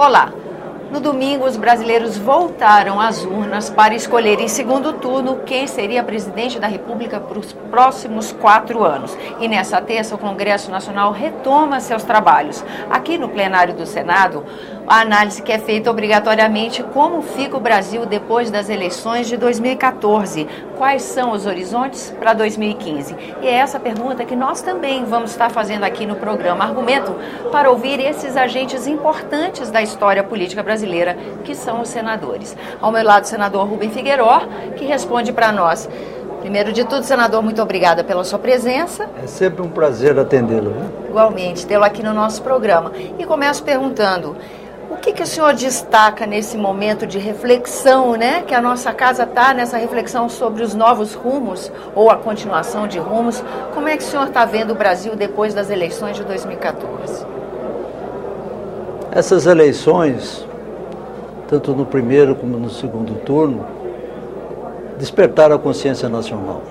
Olá! No domingo, os brasileiros voltaram às urnas para escolher em segundo turno quem seria presidente da República para os próximos 4 anos. E nessa terça, o Congresso Nacional retoma seus trabalhos. Aqui no plenário do Senado, a análise que é feita obrigatoriamente como fica o Brasil depois das eleições de 2014. Quais são os horizontes para 2015? E é essa pergunta que nós também vamos estar fazendo aqui no programa Argumento para ouvir esses agentes importantes da história política brasileira, que são os senadores. Ao meu lado, o senador Rubem Figueiredo, que responde para nós. Primeiro de tudo, senador, muito obrigada pela sua presença. É sempre um prazer atendê-lo. Igualmente, tê-lo aqui no nosso programa. E começo perguntando, o que o senhor destaca nesse momento de reflexão, né? Que a nossa casa está nessa reflexão sobre os novos rumos, ou a continuação de rumos. Como é que o senhor está vendo o Brasil depois das eleições de 2014? Essas eleições, tanto no primeiro como no segundo turno, despertaram a consciência nacional.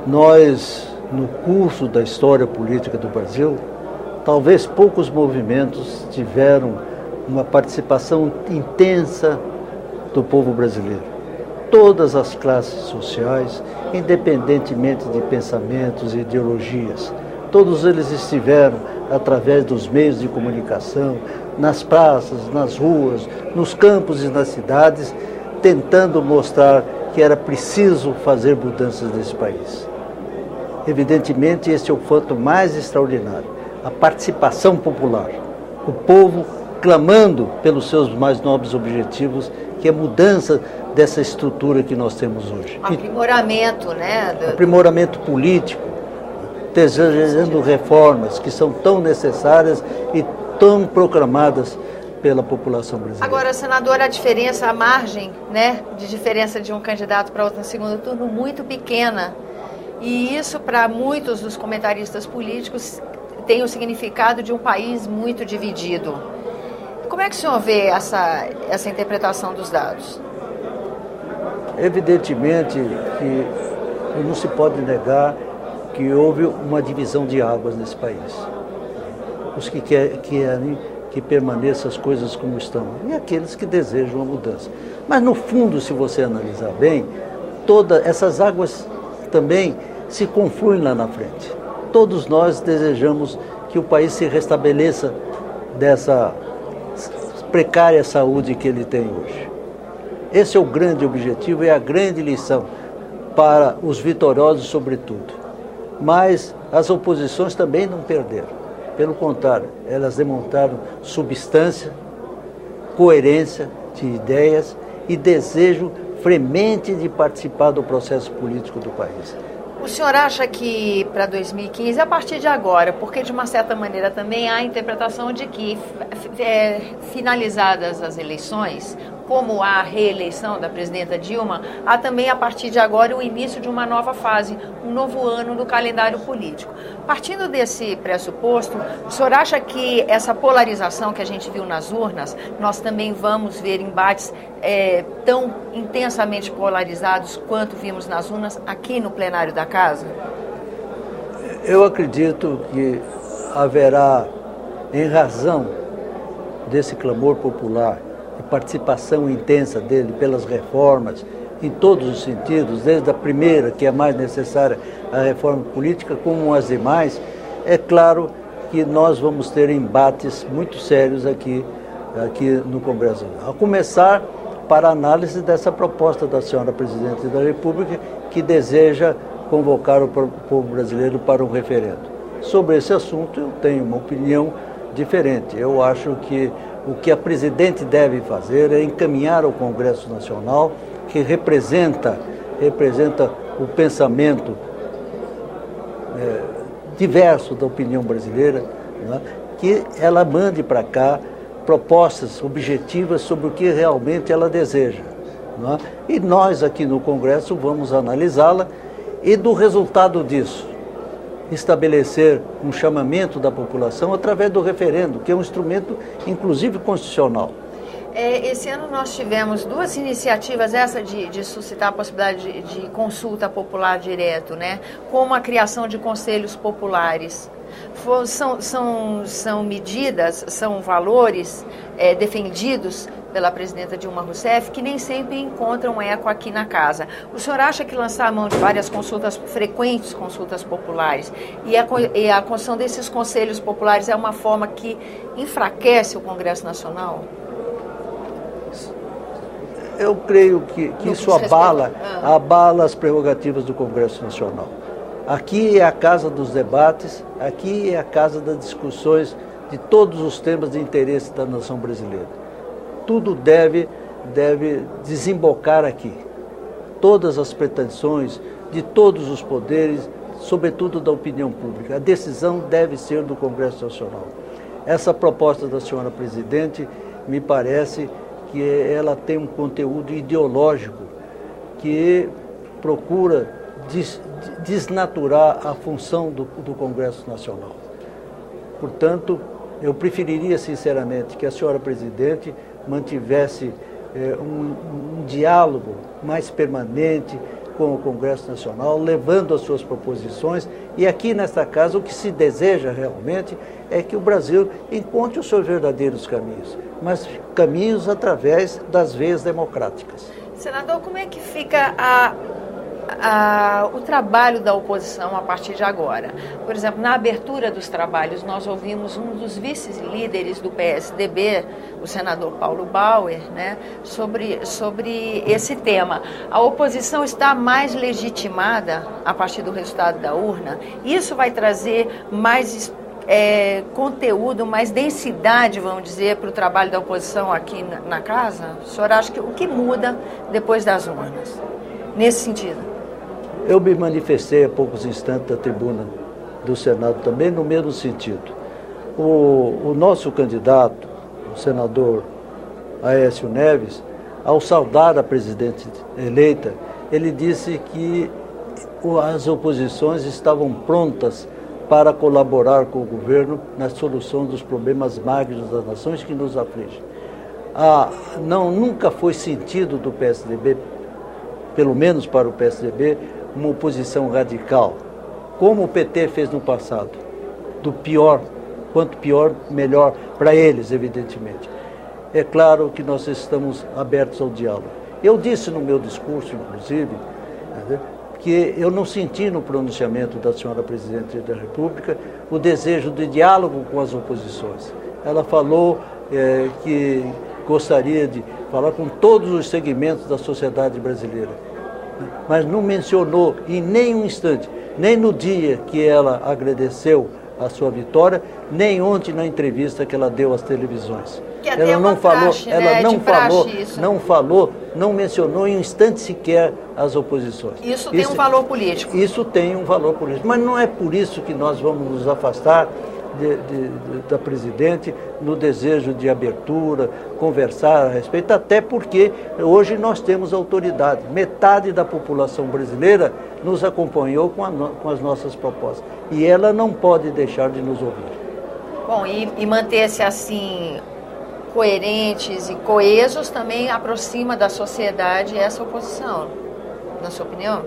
Nós, no curso da história política do Brasil, talvez poucos movimentos tiveram uma participação intensa do povo brasileiro. Todas as classes sociais, independentemente de pensamentos e ideologias, todos eles estiveram, através dos meios de comunicação, nas praças, nas ruas, nos campos e nas cidades, tentando mostrar que era preciso fazer mudanças nesse país. Evidentemente, esse é o fato mais extraordinário, a participação popular, o povo clamando pelos seus mais nobres objetivos, que é a mudança dessa estrutura que nós temos hoje. Aprimoramento, né? Aprimoramento político, desejando reformas que são tão necessárias e tão proclamadas pela população brasileira. Agora, senador, a diferença, a margem, né, de diferença de um candidato para outro no segundo turno, muito pequena. E isso, para muitos dos comentaristas políticos, tem o significado de um país muito dividido. Como é que o senhor vê essa interpretação dos dados? Evidentemente que não se pode negar que houve uma divisão de águas nesse país. Os que querem que permaneçam as coisas como estão e aqueles que desejam a mudança. Mas no fundo, se você analisar bem, todas essas águas também se confluem lá na frente. Todos nós desejamos que o país se restabeleça dessa precária saúde que ele tem hoje. Esse é o grande objetivo e a grande lição para os vitoriosos, sobretudo. Mas as oposições também não perderam. Pelo contrário, elas demonstraram substância, coerência de ideias e desejo fremente de participar do processo político do país. O senhor acha que para 2015, a partir de agora, porque de uma certa maneira também há a interpretação de que finalizadas as eleições, como a reeleição da presidenta Dilma, há também a partir de agora o início de uma nova fase, um novo ano do calendário político. Partindo desse pressuposto, o senhor acha que essa polarização que a gente viu nas urnas, nós também vamos ver embates tão intensamente polarizados quanto vimos nas urnas aqui no plenário da Casa? Eu acredito que haverá, em razão desse clamor popular, de participação intensa dele pelas reformas, em todos os sentidos, desde a primeira, que é mais necessária, a reforma política, como as demais, é claro que nós vamos ter embates muito sérios aqui no Congresso. A começar para a análise dessa proposta da senhora Presidente da República, que deseja convocar o povo brasileiro para um referendo. Sobre esse assunto, eu tenho uma opinião diferente. Eu acho que o que a Presidente deve fazer é encaminhar ao Congresso Nacional, que representa o pensamento diverso da opinião brasileira, né, que ela mande para cá propostas objetivas sobre o que realmente ela deseja. Né? E nós aqui no Congresso vamos analisá-la e do resultado disso estabelecer um chamamento da população através do referendo, que é um instrumento, inclusive, constitucional. Esse ano nós tivemos 2 iniciativas, essa de suscitar a possibilidade de consulta popular direto, né? Como a criação de conselhos populares. São medidas, são valores defendidos pela presidenta Dilma Rousseff que nem sempre encontram eco aqui na casa. O senhor acha que lançar a mão de várias frequentes consultas populares e a construção desses conselhos populares é uma forma que enfraquece o Congresso Nacional? Eu creio que isso abala as prerrogativas do Congresso Nacional. Aqui é a casa dos debates, aqui é a casa das discussões de todos os temas de interesse da nação brasileira. Tudo deve desembocar aqui. Todas as pretensões de todos os poderes, sobretudo da opinião pública. A decisão deve ser do Congresso Nacional. Essa proposta da senhora presidente, me parece que ela tem um conteúdo ideológico que procura desnaturar a função do Congresso Nacional. Portanto, eu preferiria sinceramente que a senhora presidente mantivesse um diálogo mais permanente com o Congresso Nacional, levando as suas proposições. E aqui nesta casa o que se deseja realmente é que o Brasil encontre os seus verdadeiros caminhos, mas caminhos através das veias democráticas. Senador, como é que fica o trabalho da oposição a partir de agora? Por exemplo, na abertura dos trabalhos, nós ouvimos um dos vice-líderes do PSDB, o senador Paulo Bauer, né, sobre esse tema. A oposição está mais legitimada a partir do resultado da urna? Isso vai trazer mais conteúdo, mais densidade, vamos dizer, para o trabalho da oposição aqui na casa? O senhor acha que o que muda depois das urnas, nesse sentido? Eu me manifestei há poucos instantes da tribuna do Senado também no mesmo sentido. O nosso candidato, o senador Aécio Neves, ao saudar a presidente eleita, ele disse que as oposições estavam prontas para colaborar com o governo na solução dos problemas magros das nações que nos afligem. Nunca foi sentido do PSDB, pelo menos para o PSDB, uma oposição radical, como o PT fez no passado, do pior, quanto pior, melhor para eles, evidentemente. É claro que nós estamos abertos ao diálogo. Eu disse no meu discurso, inclusive, que eu não senti no pronunciamento da senhora Presidente da República o desejo de diálogo com as oposições. Ela falou que gostaria de falar com todos os segmentos da sociedade brasileira, mas não mencionou em nenhum instante, nem no dia que ela agradeceu a sua vitória, nem ontem na entrevista que ela deu às televisões. Ela não falou, não mencionou em um instante sequer as oposições. Isso tem um valor político. Isso tem um valor político, mas não é por isso que nós vamos nos afastar da presidente no desejo de abertura, conversar a respeito, até porque hoje nós temos autoridade. Metade da população brasileira nos acompanhou com as nossas propostas e ela não pode deixar de nos ouvir. Bom, e manter-se assim coerentes e coesos também aproxima da sociedade essa oposição, na sua opinião?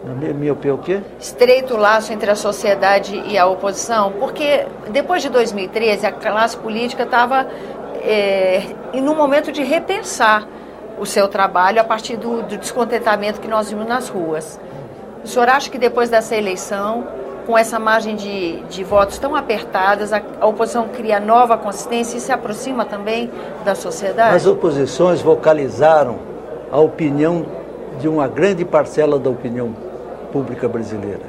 Na minha opinião, o quê? Estreito laço entre a sociedade e a oposição, porque depois de 2013 a classe política estava em um momento de repensar o seu trabalho a partir do descontentamento que nós vimos nas ruas. O senhor acha que depois dessa eleição, com essa margem de votos tão apertadas, a oposição cria nova consistência e se aproxima também da sociedade? As oposições vocalizaram a opinião de uma grande parcela da opinião pública brasileira.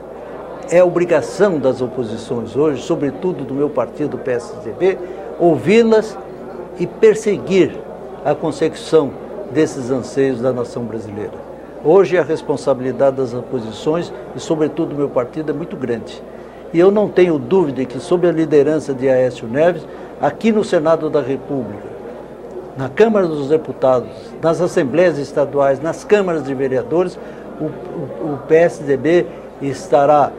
É obrigação das oposições hoje, sobretudo do meu partido, o PSDB, ouvi-las e perseguir a consecução desses anseios da nação brasileira. Hoje a responsabilidade das oposições e sobretudo do meu partido é muito grande. E eu não tenho dúvida que sob a liderança de Aécio Neves, aqui no Senado da República, na Câmara dos Deputados, nas Assembleias Estaduais, nas Câmaras de Vereadores, o PSDB estará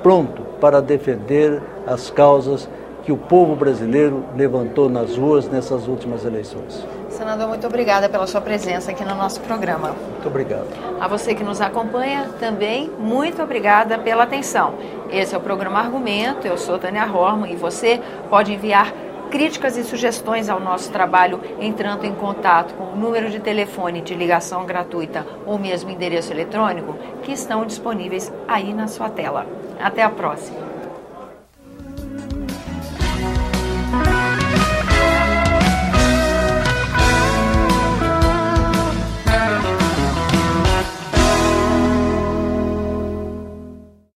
pronto para defender as causas que o povo brasileiro levantou nas ruas nessas últimas eleições. Senador, muito obrigada pela sua presença aqui no nosso programa. Muito obrigado. A você que nos acompanha também, muito obrigada pela atenção. Esse é o programa Argumento, eu sou Tânia Horman e você pode enviar críticas e sugestões ao nosso trabalho entrando em contato com o número de telefone de ligação gratuita ou mesmo endereço eletrônico que estão disponíveis aí na sua tela. Até a próxima.